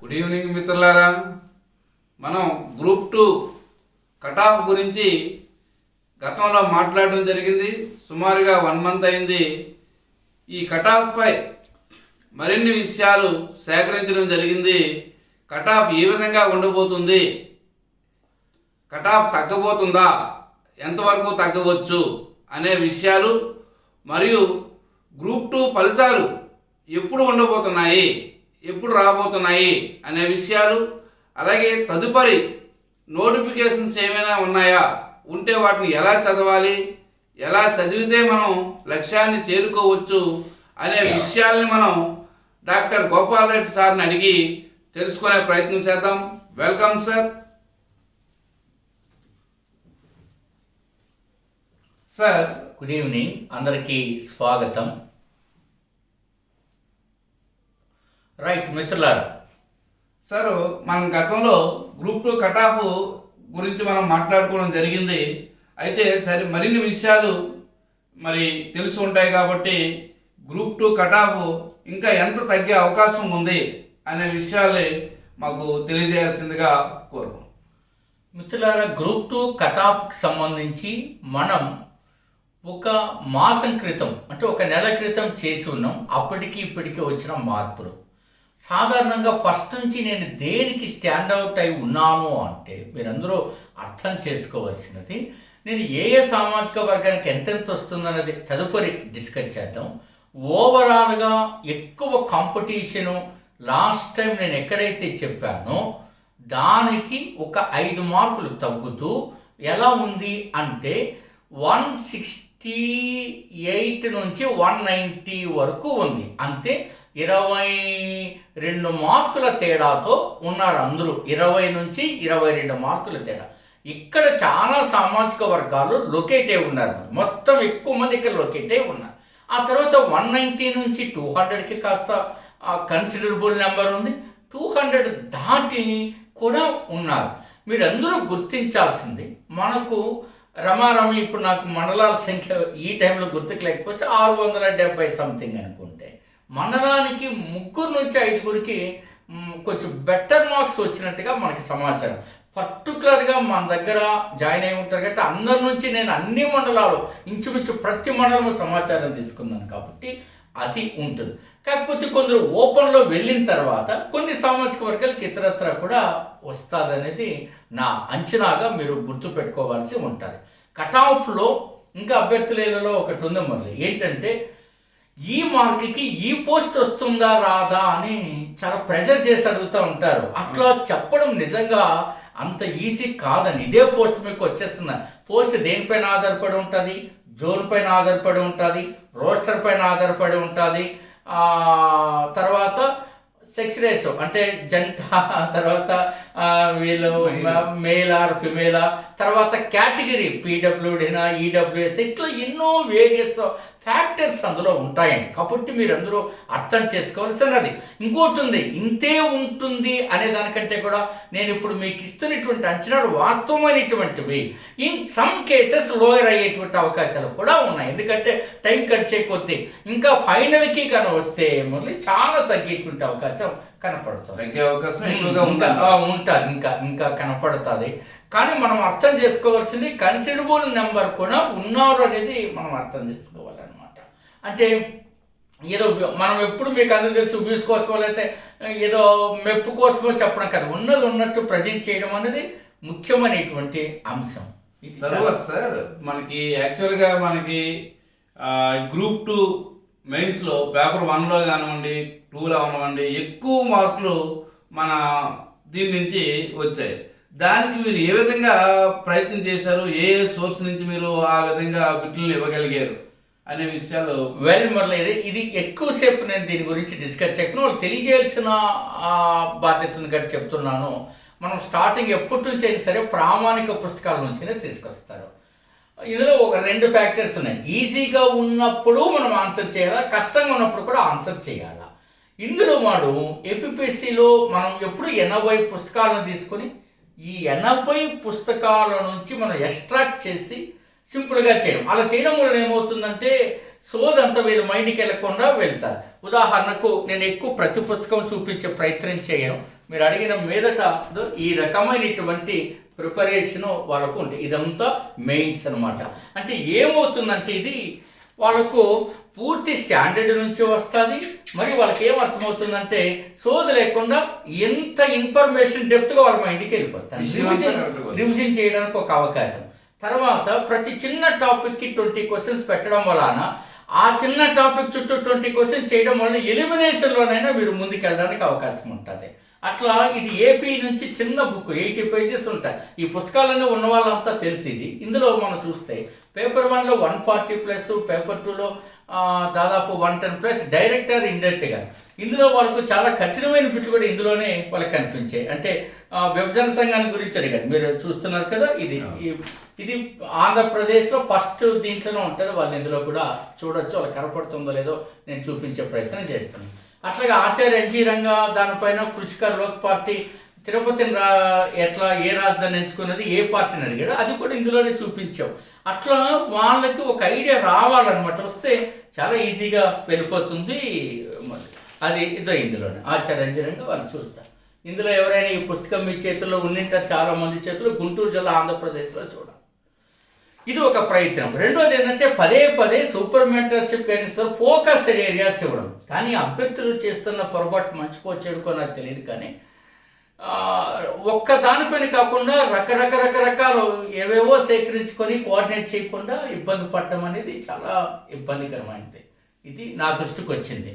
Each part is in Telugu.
గుడ్ ఈవినింగ్ మిత్రులారా. మనం గ్రూప్ 2 కట్ ఆఫ్ గురించి గతంలో మాట్లాడడం జరిగింది. సుమారుగా 1 మంత్ అయింది. ఈ కట్ ఆఫ్ పై మరిన్ని విషయాలు సేకరించడం జరిగింది. కట్ ఆఫ్ ఏ విధంగా ఉండబోతుంది, కట్ ఆఫ్ తగ్గబోతుందా, ఎంతవరకు తగ్గవచ్చు అనే విషయాలు, మరియు గ్రూప్ 2 ఫలితాలు ఎప్పుడు ఉండబోతున్నాయి, ఎప్పుడు రాబోతున్నాయి అనే విషయాలు, అలాగే తదుపరి నోటిఫికేషన్స్ ఏమైనా ఉన్నాయా, ఉంటే వాటిని ఎలా చదవాలి, ఎలా చదివితే మనం లక్ష్యాన్ని చేరుకోవచ్చు అనే విషయాల్ని మనం డాక్టర్ గోపాల్ రెడ్డి సార్ని అడిగి తెలుసుకునే ప్రయత్నం చేద్దాం. Welcome sir. Sir good evening, అందరికీ స్వాగతం. రైట్ మిత్రులారా, సార్ మనం గతంలో గ్రూప్ 2 కట్ ఆఫ్ గురించి మనం మాట్లాడుకోవడం జరిగింది. అయితే సరే మరిన్ని విషయాలు మరి తెలిసి ఉంటాయి కాబట్టి గ్రూప్ 2 కట్ ఆఫ్ ఇంకా ఎంత తగ్గే అవకాశం ఉంది అనే విషయాలే మాకు తెలియజేయాల్సిందిగా కోరుకుంటున్నాం. మిత్రులారా, గ్రూప్ 2 కట్ ఆఫ్కి సంబంధించి మనం ఒక మాసం క్రితం, అంటే ఒక నెల క్రితం చేసి ఉన్నాం. అప్పటికి ఇప్పటికీ వచ్చిన మార్పులు సాధారణంగా ఫస్ట్ నుంచి నేను దేనికి స్టాండ్అవుట్ అయి ఉన్నాను అంటే మీరందరూ అర్థం చేసుకోవాల్సినది, నేను ఏ సామాజిక వర్గానికి ఎంతెంత వస్తుందన్నది తదుపరి డిస్కస్ చేద్దాం. ఓవరాల్గా ఎక్కువ కాంపిటీషను లాస్ట్ టైం నేను ఎక్కడైతే చెప్పానో దానికి ఒక 5 మార్కులు తగ్గుతూ ఎలా ఉంది అంటే 168 నుంచి 190 వరకు ఉంది. అంతే 22 మార్కుల తేడాతో ఉన్నారు అందరూ. 20 నుంచి 22 మార్కుల తేడా. ఇక్కడ చాలా సామాజిక వర్గాలు లొకేట్ అయి ఉన్నారు. మొత్తం ఎక్కువ మంది ఇక్కడ లొకేట్ అయి ఉన్నారు. ఆ తర్వాత 190 నుంచి 200కి కాస్త కన్సిడరబుల్ నెంబర్ ఉంది. 200 దాటి కూడా ఉన్నారు. మీరందరూ గుర్తించాల్సింది, మనకు రమారమి ఇప్పుడు నాకు మండలాల సంఖ్య ఈ టైంలో గుర్తుకు లేకపోతే 670 సంథింగ్ అనుకుంటే, మండలానికి 3 నుంచి 5 కొంచెం బెటర్ మార్క్స్ వచ్చినట్టుగా మనకి సమాచారం. పర్టికులర్గా మన దగ్గర జాయిన్ అయి ఉంటారు కాబట్టి అందరి నుంచి నేను అన్ని మండలాలు ఇంచుమించు ప్రతి మండలం సమాచారం తీసుకున్నాను కాబట్టి అది ఉంటుంది. కాకపోతే కొందరు ఓపెన్లో వెళ్ళిన తర్వాత కొన్ని సామాజిక వర్గాలకు ఇతరత్ర కూడా వస్తుందనేది నా అంచనాగా మీరు గుర్తుపెట్టుకోవాల్సి ఉంటుంది. కట్ ఆఫ్లో ఇంకా అభ్యర్థులలో ఒకటి ఉంది మరి, ఏంటంటే ఈ మార్క్కి ఈ పోస్ట్ వస్తుందా రాదా అని చాలా ప్రెజర్ చేసి అడుగుతూ ఉంటారు. అట్లా చెప్పడం నిజంగా అంత ఈజీ కాదండి. ఇదే పోస్ట్ మీకు వచ్చేస్తుంది. పోస్ట్ దేనిపైన ఆధారపడి ఉంటుంది, జోన్ పైన ఆధారపడి ఉంటుంది, రోస్టర్ పైన ఆధారపడి ఉంటుంది, తర్వాత సెక్స్ రేషియో అంటే జంట, తర్వాత వీళ్ళు మేల్ ఆర్ ఫిమేలా, తర్వాత కేటగిరీ పీడబ్ల్యూడీనా ఈడబ్ల్యూఎస్, ఇట్లా ఎన్నో వేరియస్ ఫ్యాక్టర్స్ అందులో ఉంటాయండి. కాబట్టి మీరందరూ అర్థం చేసుకోవాల్సినది. ఇంకోటి ఉంది, ఇంతే ఉంటుంది అనే దానికంటే కూడా నేను ఇప్పుడు మీకు ఇస్తున్నటువంటి అంచనాలు వాస్తవమైనటువంటివి. ఇన్ సమ్ కేసెస్ లోయర్ అయ్యేటువంటి అవకాశాలు కూడా ఉన్నాయి. ఎందుకంటే టైం కట్ చేయకొద్దీ ఇంకా ఫైనల్కి కానీ వస్తే మళ్ళీ చాలా తగ్గేటువంటి అవకాశం కనపడుతుంది. తగ్గే అవకాశం ఎక్కువగా ఉంటుంది, ఇంకా కనపడుతుంది. కానీ మనం అర్థం చేసుకోవాల్సింది కన్సిడరబుల్ నెంబర్ కూడా ఉన్నారు అనేది మనం అర్థం చేసుకోవాలన్నమాట. అంటే ఏదో మనం ఎప్పుడు మీకు అందరూ తెలుసు వ్యూస్ కోసమో లేకపోతే ఏదో మెప్పు కోసమో చెప్పడం కాదు, ఉన్నది ఉన్నట్టు ప్రజెంట్ చేయడం అనేది ముఖ్యమైనటువంటి అంశం. తర్వాత సార్ మనకి యాక్చువల్గా మనకి గ్రూప్ 2 మెయిన్స్లో పేపర్ 1లో కానివ్వండి 2లో కానివ్వండి ఎక్కువ మార్కులు మన దీని నుంచి వచ్చాయి. దానికి మీరు ఏ విధంగా ప్రయత్నం చేశారు, ఏ సోర్స్ నుంచి మీరు ఆ విధంగా బిట్లు ఇవ్వగలిగారు అనే విషయాలు మరి ఇది ఎక్కువసేపు నేను దీని గురించి డిస్కస్ చేయను, వాళ్ళు తెలియజేయాల్సిన బాధ్యత ఉంది కాబట్టి చెప్తున్నాను. మనం స్టార్టింగ్ ఎప్పటి నుంచి అయినా సరే ప్రామాణిక పుస్తకాల నుంచినే తీసుకొస్తారు. ఇందులో ఒక 2 ఫ్యాక్టర్స్ ఉన్నాయి. ఈజీగా ఉన్నప్పుడు మనం ఆన్సర్ చేయాలా, కష్టంగా ఉన్నప్పుడు కూడా ఆన్సర్ చేయాలా. ఇందులో వాడు ఏపీఎస్సిలో మనం ఎప్పుడు 80 పుస్తకాలను తీసుకొని ఈ 80 పుస్తకాల నుంచి మనం ఎక్స్ట్రాక్ట్ చేసి సింపుల్గా చేయడం. అలా చేయడం వల్ల ఏమవుతుందంటే సోదంతా వీళ్ళ మైండ్కి వెళ్ళకుండా వెళ్తారు. ఉదాహరణకు నేను ఎక్కువ ప్రతి పుస్తకం చూపించే ప్రయత్నం చేయను. మీరు అడిగిన మీదట ఈ రకమైనటువంటి ప్రిపరేషన్ వాళ్ళకు ఉంటుంది. ఇదంతా మెయిన్స్ అనమాట. అంటే ఏమవుతుందంటే ఇది వాళ్ళకు పూర్తి స్టాండర్డ్ నుంచి వస్తుంది. మరి వాళ్ళకి ఏం అర్థమవుతుందంటే సోది లేకుండా ఎంత ఇన్ఫర్మేషన్ డెప్త్గా వాళ్ళ మైండ్కి వెళ్ళిపోతుంది. రివిజన్ చేయడానికి ఒక అవకాశం. తర్వాత ప్రతి చిన్న టాపిక్కి 20 క్వశ్చన్స్ పెట్టడం వలన ఆ చిన్న టాపిక్ చుట్టూ 20 క్వశ్చన్స్ చేయడం వలన ఎలిమినేషన్లోనైనా మీరు ముందుకు వెళ్ళడానికి అవకాశం ఉంటుంది. అట్లా ఇది ఏపీ నుంచి చిన్న బుక్ 80 పేజెస్ ఉంటాయి. ఈ పుస్తకాలన్నీ ఉన్న వాళ్ళంతా తెలిసింది. ఇందులో మనం చూస్తే పేపర్ 1లో 140+, పేపర్ 2లో దాదాపు 110+, డైరెక్టర్ ఇండైరెక్ట్గా. ఇందులో వాళ్ళకు చాలా కఠినమైన బిట్లు కూడా ఇందులోనే వాళ్ళకి కనిపించాయి. అంటే విభజన సంఘాన్ని గురించి అడిగారు, మీరు చూస్తున్నారు కదా. ఇది ఆంధ్రప్రదేశ్లో ఫస్ట్ దీంట్లోనే ఉంటుంది. వాళ్ళు ఇందులో కూడా చూడొచ్చు. వాళ్ళకి కనపడుతుందో లేదో నేను చూపించే ప్రయత్నం చేస్తాను. అట్లాగే ఆచార్య ఎన్జీ రంగా దానిపైన కృషికర్ లోక్ పార్టీ తిరుపతిని ఎట్లా ఏ రాజధాని ఎంచుకున్నది ఏ పార్టీని అడిగాడు, అది కూడా ఇందులోనే చూపించాం. అట్లా వాళ్ళకి ఒక ఐడియా రావాలన్నమాట. వస్తే చాలా ఈజీగా వెళ్ళిపోతుంది. అది ఇదో ఇందులోనే ఆచార్య ఎన్జీ రంగా వాళ్ళు చూస్తారు. ఇందులో ఎవరైనా ఈ పుస్తకం మీ చేతుల్లో ఉండింటారు, చాలా మంది చేతుల్లో. గుంటూరు జిల్లా ఆంధ్రప్రదేశ్లో చూడాలి. ఇది ఒక ప్రయత్నం. రెండోది ఏంటంటే పదే సూపర్ మెంటర్షిప్ గైడెన్స్తో ఫోకస్డ్ ఏరియాస్ ఇవ్వడం. కానీ అభ్యర్థులు చేస్తున్న పొరపాటు మంచికో చెడుకో నాకు తెలియదు. కానీ ఒక్క దానిపైన కాకుండా రకరకాలు ఏవేవో సేకరించుకొని కోఆర్డినేట్ చేయకుండా ఇబ్బంది పడడం అనేది చాలా ఇబ్బందికరమైనది. ఇది నా దృష్టికి వచ్చింది.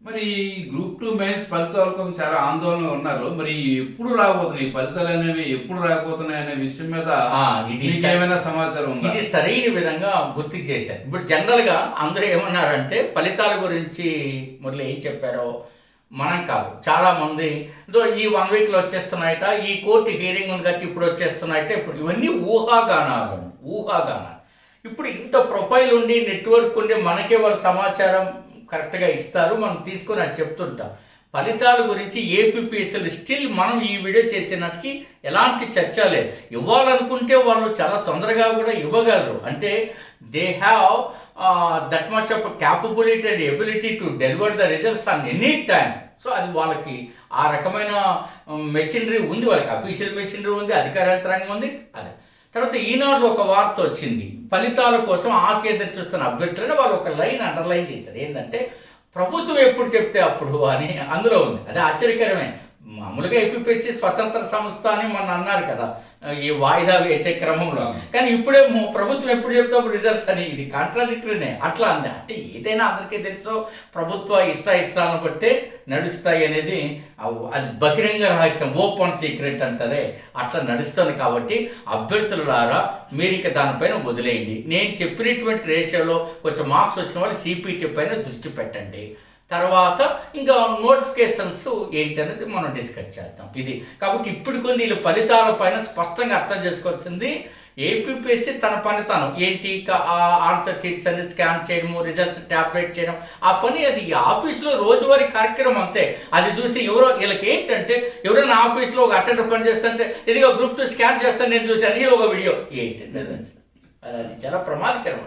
మరి గ్రూప్ 2 మెయిన్స్ ఫలితాల కోసం చాలా ఆందోళన ఉన్నారు. మరి ఎప్పుడు రాబోతున్నాయి ఫలితాలు అనేవి, ఎప్పుడు రాబోతున్నాయి అనే విషయం మీద ఇది ఏమైనా సమాచారం ఉంది? ఇది సరైన విధంగా గుర్తు చేశారు. ఇప్పుడు జనరల్గా అందరూ ఏమన్నారంటే ఫలితాల గురించి మొదలు ఏం చెప్పారో మనం కాదు, చాలా మంది ఈ 1 వీక్లో వచ్చేస్తున్నాయట, ఈ కోర్టు హీరింగ్ ఉంది కాబట్టి ఇప్పుడు వచ్చేస్తున్నాయట. ఇప్పుడు ఇవన్నీ ఊహాగానాలు. ఇప్పుడు ఇంత ప్రొఫైల్ ఉండి నెట్వర్క్ ఉండి మనకే వాళ్ళ సమాచారం కరెక్ట్గా ఇస్తారు, మనం తీసుకొని అది చెప్తుంటాం. ఫలితాల గురించి ఏపీపీఎస్ఎల్ స్టిల్ మనం ఈ వీడియో చేసినట్టుకి ఎలాంటి చర్చ లేదు. ఇవ్వాలనుకుంటే వాళ్ళు చాలా తొందరగా కూడా ఇవ్వగలరు. అంటే they have that much of capability and ability to deliver the results on any time. So అది వాళ్ళకి ఆ రకమైన మెషినరీ ఉంది, వాళ్ళకి అఫీషియల్ మెషినరీ ఉంది, అధికార యంత్రాంగం ఉంది. అదే తర్వాత ఈనాడులో ఒక వార్త వచ్చింది, ఫలితాల కోసం ఆశ ఎదురు చూస్తున్న అభ్యర్థులను వాళ్ళు ఒక లైన్ అండర్లైన్ చేశారు. ఏంటంటే ప్రభుత్వం ఎప్పుడు చెప్తే అప్పుడు అని అందులో ఉంది. అది ఆశ్చర్యకరమే. మామూలుగా ఏపీపీఎస్సీ స్వతంత్ర సంస్థ అని మొన్న అన్నారు కదా ఈ వాయిదా వేసే క్రమంలో. కానీ ఇప్పుడే ప్రభుత్వం ఎప్పుడు చెప్తే అప్పుడు రిజల్ట్స్ అని, ఇది కాంట్రాడిక్టరీనే. అట్లా అంది. అంటే ఏదైనా అందరికీ తెలుసో ప్రభుత్వ ఇష్టాలను బట్టే నడుస్తాయి అనేది అది బహిరంగ రహస్యం, ఓపెన్ సీక్రెట్ అంటారే, అట్లా నడుస్తుంది. కాబట్టి అభ్యర్థులారా మీరు ఇక దానిపైన వదిలేయండి. నేను చెప్పినటువంటి రేషియోలో కొంచెం మార్క్స్ వచ్చిన వాళ్ళు సిపిటి పైన దృష్టి పెట్టండి. తర్వాత ఇంకా నోటిఫికేషన్స్ ఏంటనేది మనం డిస్కస్ చేద్దాం. ఇది కాబట్టి ఇప్పుడు కొన్ని వీళ్ళు ఫలితాల పైన స్పష్టంగా అర్థం చేసుకోవాల్సింది, ఏపీపీఎస్సీ తన పని తాను ఏంటి ఆన్సర్ షీట్స్ అన్ని స్కాన్ చేయడము, రిజల్ట్స్ ట్యాబ్లెట్ చేయడం, ఆ పని అది ఆఫీస్లో రోజువారీ కార్యక్రమం అంతే. అది చూసి ఎవరో వీళ్ళకి ఏంటంటే ఎవరైనా ఆఫీస్లో ఒక అటెండర్ పని చేస్తుంటే ఇదిగో గ్రూప్ 2 స్కాన్ చేస్తాను నేను చూశాను, ఇది ఒక వీడియో ఏంటంటే అది చాలా ప్రమాదకరం.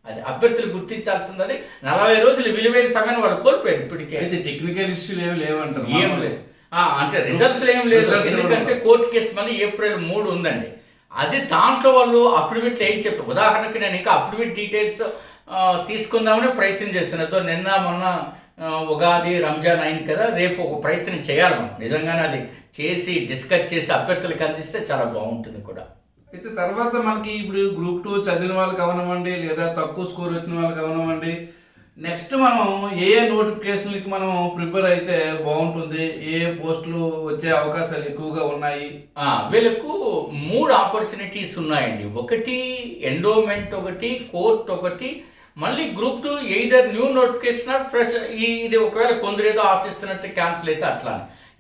అది అభ్యర్థులు గుర్తించాల్సింది. అది 40 రోజులు విలువైన సమయాన్ని వాళ్ళు కోల్పోయారు. ఇప్పటికే అయితే టెక్నికల్ ఇష్యూలు ఏమి లేవంటారు? ఏం లేదు. అంటే రిజల్ట్స్ ఏం లేదు. ఎందుకంటే కోర్టు కేసు మళ్ళీ April 3 ఉందండి. అది దాంట్లో వాళ్ళు అఫిడవిట్లు ఏం చెప్పారు. ఉదాహరణకి నేను ఇంకా అఫిడవిట్ డీటెయిల్స్ తీసుకుందామని ప్రయత్నం చేస్తున్నా. నిన్న మొన్న ఉగాది రంజాన్ అయింది కదా, రేపు ఒక ప్రయత్నం చేయాలి మనం. నిజంగానే అది చేసి డిస్కస్ చేసి అభ్యర్థులకు అందిస్తే చాలా బాగుంటుంది కూడా. అయితే తర్వాత మనకి ఇప్పుడు గ్రూప్ 2 చదివిన వాళ్ళకి అవనవ్వండి, లేదా తక్కువ స్కోర్ వచ్చిన వాళ్ళకి అవనవ్వండి, నెక్స్ట్ మనం ఏ నోటిఫికేషన్లకి మనం ప్రిపేర్ అయితే బాగుంటుంది, ఏ పోస్టులు వచ్చే అవకాశాలు ఎక్కువగా ఉన్నాయి? వీళ్ళకు 3 ఆపర్చునిటీస్ ఉన్నాయండి. ఒకటి ఎండోమెంట్, ఒకటి కోర్ట్, ఒకటి మళ్ళీ group 2 either new notification fresh. ఇది ఒకవేళ కొందరు ఏదో ఆశిస్తున్నట్టు క్యాన్సిల్ అయితే అట్లా.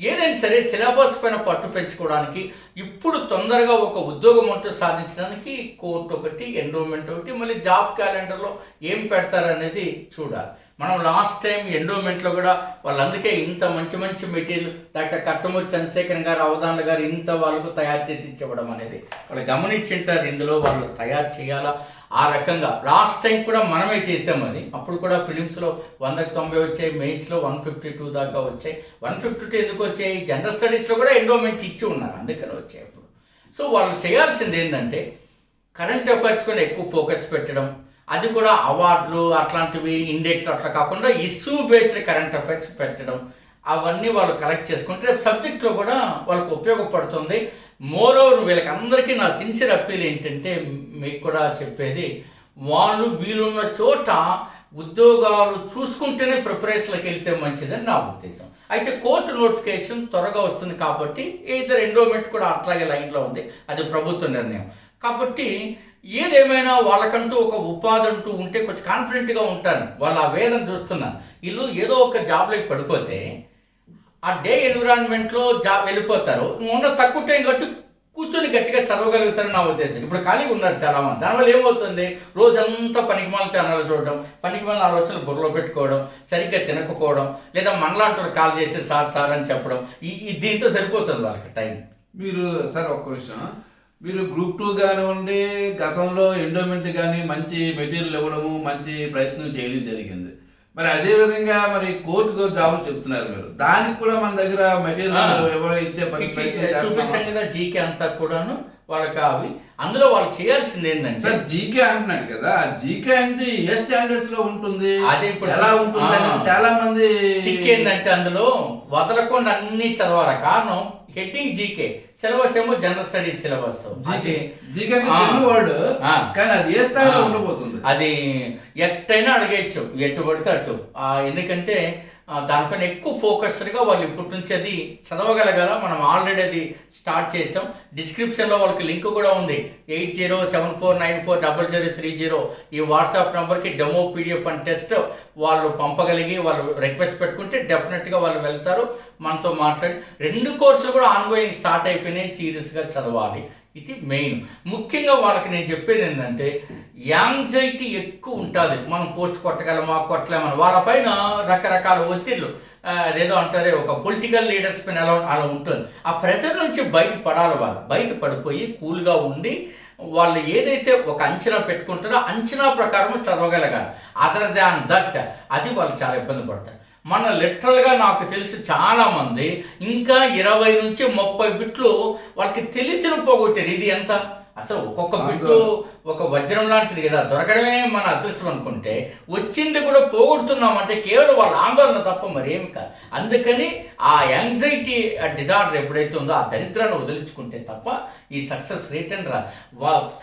ఏదైనా సరే సిలబస్ పైన పట్టు పెంచుకోవడానికి ఇప్పుడు తొందరగా ఒక ఉద్యోగం అంటూ సాధించడానికి కోర్టు ఒకటి, ఎండోమెంట్ ఒకటి, మళ్ళీ జాబ్ క్యాలెండర్లో ఏం పెడతారనేది చూడాలి. మనం లాస్ట్ టైం ఎండోమెంట్లో కూడా వాళ్ళందుకే ఇంత మంచి మెటీరియల్ డాక్టర్ కట్టమూరి చంద్రశేఖర్ గారు, అవధాన్ల గారు ఇంత వాళ్ళకు తయారు చేసి ఇచ్చివ్వడం అనేది వాళ్ళు గమనించింటారు. ఇందులో వాళ్ళు తయారు చేయాలా, ఆ రకంగా లాస్ట్ టైం కూడా మనమే చేసాం అది. అప్పుడు కూడా ప్రిలిమ్స్లో 100కి 90 వచ్చాయి, మెయిన్స్లో 152 దాకా వచ్చాయి. 152 ఎందుకు వచ్చాయి? జనరల్ స్టడీస్లో కూడా ఎండోమెంట్ ఇచ్చి ఉన్నారు, అందుకని వచ్చాయి అప్పుడు. సో వాళ్ళు చేయాల్సింది ఏంటంటే కరెంట్ అఫైర్స్ కూడా ఎక్కువ ఫోకస్ పెట్టడం, అది కూడా అవార్డులు అట్లాంటివి ఇండెక్స్ అట్లా కాకుండా ఇష్యూ బేస్డ్ కరెంట్ అఫైర్స్ పెట్టడం, అవన్నీ వాళ్ళు కలెక్ట్ చేసుకుంటే రేపు సబ్జెక్ట్లో కూడా వాళ్ళకు ఉపయోగపడుతుంది. మోరోవర్ వీళ్ళకి అందరికీ నా సిన్సియర్ అప్పీల్ ఏంటంటే, మీకు కూడా చెప్పేది, వాళ్ళు వీలున్న చోట ఉద్యోగాలు చూసుకుంటేనే ప్రిపరేషన్లకు వెళ్తే మంచిదని నా ఉద్దేశం. అయితే కోర్టు నోటిఫికేషన్ త్వరగా వస్తుంది కాబట్టి ఇద్దరు ఎండోమెంట్ కూడా అట్లాగే లైన్లో ఉంది, అది ప్రభుత్వ నిర్ణయం కాబట్టి ఏదేమైనా వాళ్ళకంటూ ఒక ఉపాధి అంటూ ఉంటే కొంచెం కాన్ఫిడెంట్గా ఉంటాను. వాళ్ళు ఆ వేదన చూస్తున్నాను. వీళ్ళు ఏదో ఒక జాబ్లోకి పడిపోతే ఆ డే ఎన్విరాన్మెంట్లో వెళ్ళిపోతారు. ఉన్న తక్కువ టైం కట్టి కూర్చొని గట్టిగా చదవగలుగుతారని నా ఉద్దేశం. ఇప్పుడు ఖాళీగా ఉన్నారు చాలామంది. దానివల్ల ఏమవుతుంది, రోజంతా పనికిమాల ఛానల్ చూడడం, పనికిమాల ఆలోచనలు బుర్రలో పెట్టుకోవడం, సరిగ్గా తినకపోవడం, లేదా మనలాంటి కాల్ చేసి సార్ అని చెప్పడం, దీంతో సరిపోతుంది వాళ్ళకి టైం. మీరు సార్ ఒక్క విషయం, మీరు గ్రూప్ 2 కానివ్వండి, గతంలో ఎండోమెంట్ కానీ మంచి మెటీరియల్ ఇవ్వడము, మంచి ప్రయత్నం చేయడం జరిగింది. మరి అదే విధంగా మరి కోర్టుకు జాబులు చెప్తున్నారు మీరు, దానికి కూడా మన దగ్గర మెటీరియల్ ఇచ్చే చూపించండి కదా. జీకే అంతా కూడాను వాళ్ళకి అవి అందులో వాళ్ళు చేయాల్సింది ఏంటంటే, సార్ జీకే అంటున్నాడు కదా, జీకే అంటే ఏ స్టాండర్డ్స్ లో ఉంటుంది, అదే ఇప్పుడు ఎలా ఉంటుంది అనేది చాలా మంది చిక్ ఏంటంటే అందులో వదలకుండా అన్ని చదవాలి. కారణం హెడ్డింగ్ జీకే, సిలబస్ ఏమో జనరల్ స్టడీస్ సిలబస్. జీకే చిన్న వర్డ్ కానీ అది ఏ స్థాయిలో ఉండబోతుంది, అది ఎట్టయినా అడిగేయచ్చు, ఎట్టు పడితే అటు. ఎందుకంటే దానిపైన ఎక్కువ ఫోకస్డ్గా వాళ్ళు ఇప్పటి నుంచి అది చదవగలగాల. మనం ఆల్రెడీ అది స్టార్ట్ చేసాం. డిస్క్రిప్షన్లో వాళ్ళకి లింక్ కూడా ఉంది. 8074940030 ఈ వాట్సాప్ నెంబర్కి డెమో పీడిఎఫ్ అండ్ టెస్ట్ వాళ్ళు పంపగలిగి వాళ్ళు రిక్వెస్ట్ పెట్టుకుంటే డెఫినెట్గా వాళ్ళు వెళ్తారు, మనతో మాట్లాడి. 2 కోర్సులు కూడా ఆన్గోయింగ్ స్టార్ట్ అయిపోయినాయి, సీరియస్గా చదవాలి. ఇది మెయిన్. ముఖ్యంగా వాళ్ళకి నేను చెప్పేది ఏంటంటే, యాంగ్జైటీ ఎక్కువ ఉంటుంది. మనం పోస్ట్ కొట్టగలమా కొట్టలేమని, వాళ్ళపైన రకరకాల ఒత్తిళ్ళు, అదేదో అంటారే ఒక పొలిటికల్ లీడర్స్ పైన అలా ఉంటుంది. ఆ ప్రెజర్ నుంచి బయటపడాలి. వాళ్ళు బయట పడిపోయి కూల్గా ఉండి వాళ్ళు ఏదైతే ఒక అంచనా పెట్టుకుంటారో అంచనా ప్రకారం చదవగలగాలి. అదర్ దాన్ దట్ అది వాళ్ళు చాలా ఇబ్బంది పడతారు. మన లిటరల్గా నాకు తెలిసి చాలామంది ఇంకా 20 నుంచి 30 బిట్లు వాళ్ళకి తెలిసిన పోగొట్టారు. ఇది ఎంత అసలు ఒక్కొక్క బిట్టు ఒక వజ్రం లాంటిది కదా, దొరకడమే మన అదృష్టం అనుకుంటే వచ్చింది కూడా పోగొడుతున్నామంటే కేవలం వాళ్ళ ఆందోళన తప్ప మరేమి కాదు. అందుకని ఆ యాంగ్జైటీ డిజార్డర్ ఎప్పుడైతే ఉందో ఆ దరిద్రాన్ని వదిలించుకుంటే తప్ప ఈ సక్సెస్ రేట్ అని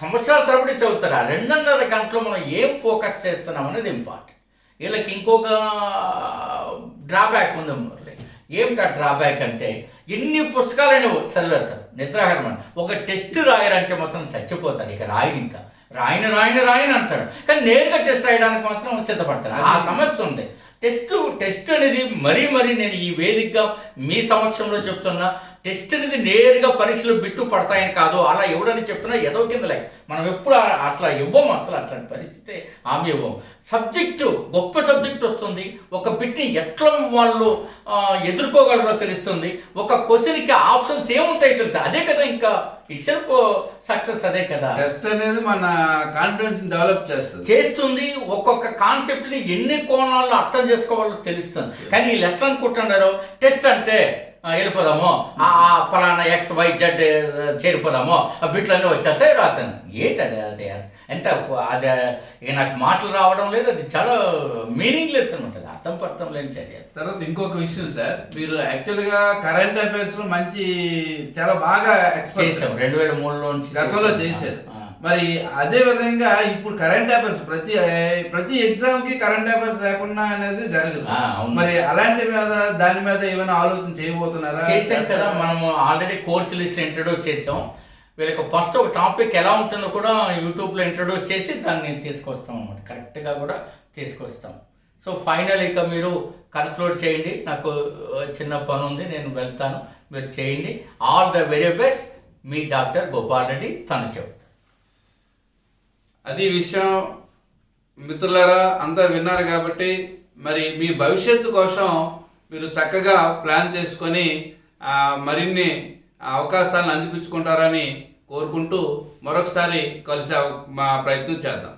సంవత్సరాల తరబడి చదువుతారు. ఆ 2.5 గంటలో మనం ఏం ఫోకస్ చేస్తున్నాం అనేది ఇంపార్టెంట్. వీళ్ళకి ఇంకొక డ్రాబ్యాక్ ఉంది మురళి. ఏమిటా డ్రాబ్యాక్ అంటే, ఎన్ని పుస్తకాలైనా చదివేస్తారు నిద్రాహారం. ఒక టెస్ట్ రాయాలంటే మాత్రం చచ్చిపోతాడు. ఇక ఇంకా రాయని అంటాడు, కానీ నేరుగా టెస్ట్ రాయడానికి మాత్రం సిద్ధపడతాడు. ఆ సమస్య ఉంది. టెస్ట్ అనేది మరీ నేను ఈ వేదికగా మీ సమక్షంలో చెప్తున్నా, టెస్ట్ అనేది నేరుగా పరీక్షలు బిట్టు పడతాయని కాదు. అలా ఎవడని చెప్పినా ఏదో కింద లైక్ మనం ఎప్పుడు అట్లా ఇవ్వము. అసలు అట్లాంటి పరిస్థితి హామీ ఇవ్వము. సబ్జెక్టు గొప్ప సబ్జెక్ట్ వస్తుంది, ఒక బిట్ని ఎట్లా వాళ్ళు ఎదుర్కోగలరో తెలుస్తుంది, ఒక క్వశ్చన్కి ఆప్షన్స్ ఏముంటాయో తెలుస్తుంది. అదే కదా ఇంకా ఇట్సెల్ఫ్ సక్సెస్. అదే కదా టెస్ట్ అనేది మన కాన్ఫిడెన్స్ డెవలప్ చేస్తుంది. ఒక్కొక్క కాన్సెప్ట్ని ఎన్ని కోణాల్లో అర్థం చేసుకోవాలో తెలుస్తుంది. కానీ వీళ్ళు ఎట్లా అనుకుంటున్నారు, టెస్ట్ అంటే వెళ్ళిపోదాము, ఫలానా XYZ చేరిపోదాము, బిట్లన్నీ వచ్చేస్తే రాస్తాను. ఏంటది అది ఎంత అది ఇక నాకు మాటలు రావడం లేదు. అది చాలా మీనింగ్లెస్ అనమాట, అర్థం లేని చర్య. తర్వాత ఇంకొక విషయం సార్, మీరు యాక్చువల్గా కరెంట్ అఫైర్స్ లో మంచి చాలా బాగా ఎక్స్పర్ట్ చేశారు, 2003లో నుంచి గతంలో చేశారు. మరి అదే విధంగా ఇప్పుడు కరెంట్ అఫైర్స్ ప్రతి ఎగ్జామ్ కి కరెంట్ అఫైర్స్ లేకుండా అనేది జరగదు. మరి అలాంటి దాని మీద ఏమైనా ఆలోచన చేయబోతున్నారా? చేసాం కదా, మనము ఆల్రెడీ కోర్స్ లిస్ట్ ఇంట్రడ్యూస్ చేసాం. వీళ్ళకి ఫస్ట్ ఒక టాపిక్ ఎలా ఉంటుందో కూడా యూట్యూబ్లో ఇంట్రడ్యూస్ చేసి దాన్ని తీసుకొస్తాం అన్నమాట, కరెక్ట్గా కూడా తీసుకొస్తాం. సో ఫైనల్ ఇక మీరు కన్క్లూడ్ చేయండి. నాకు చిన్న పని ఉంది, నేను వెళ్తాను, మీరు చేయండి. All the very best. Me doctor Gopal Reddy తను చెబుతారు. అది విషయం. మిత్రులారా అంతా విన్నారు కాబట్టి మరి మీ భవిష్యత్తు కోసం మీరు చక్కగా ప్లాన్ చేసుకొని మరిన్ని అవకాశాలను అందిపించుకుంటారని కోరుకుంటూ మరొకసారి కలిసే మా ప్రయత్నం చేద్దాం.